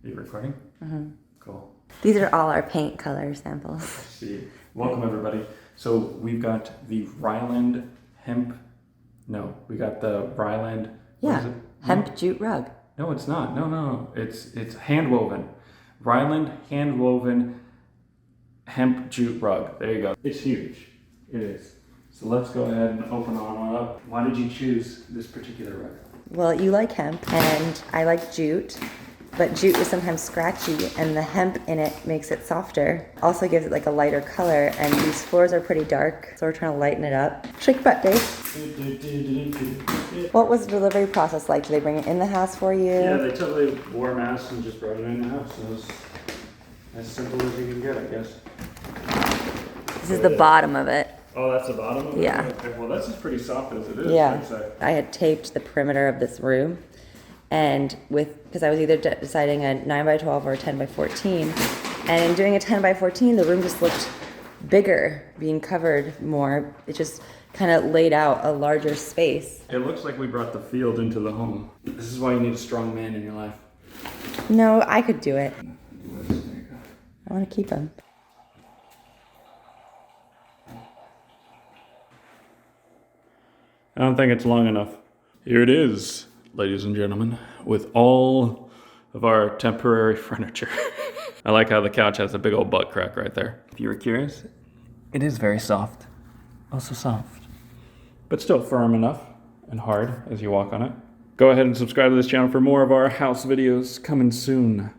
Are you recording? Mm-hmm. Cool. These are all our paint color samples. See. Welcome everybody. So we've got the Ryland Hemp. No, we got the Ryland. Yeah. Hemp Jute rug. No, it's not. No. It's handwoven. Ryland Handwoven Hemp Jute rug. There you go. It's huge. It is. So let's go ahead and open on up. Why did you choose this particular rug? Well, you like hemp and I like jute, but jute is sometimes scratchy and the hemp in it makes it softer. Also gives it like a lighter color, and these floors are pretty dark, so we're trying to lighten it up. Shake your butt, Dave. What was the delivery process like? Did they bring it in the house for you? Yeah, they totally wore a mask and just brought it in the house. It was as simple as you can get, I guess. This is the bottom of it. Oh, that's the bottom of it? Yeah. Okay, well, that's just pretty soft as it is. Yeah. I'd say. I had taped the perimeter of this room, and because I was either deciding a 9x12 or a 10x14, and in doing a 10x14, the room just looked bigger, being covered more. It just kind of laid out a larger space. It looks like we brought the field into the home. This is why you need a strong man in your life. No, I could do it. There you go. I want to keep him. I don't think it's long enough. Here it is, ladies and gentlemen, with all of our temporary furniture. I like how the couch has a big old butt crack right there. If you were curious, it is very soft. Also soft. But still firm enough and hard as you walk on it. Go ahead and subscribe to this channel for more of our house videos coming soon.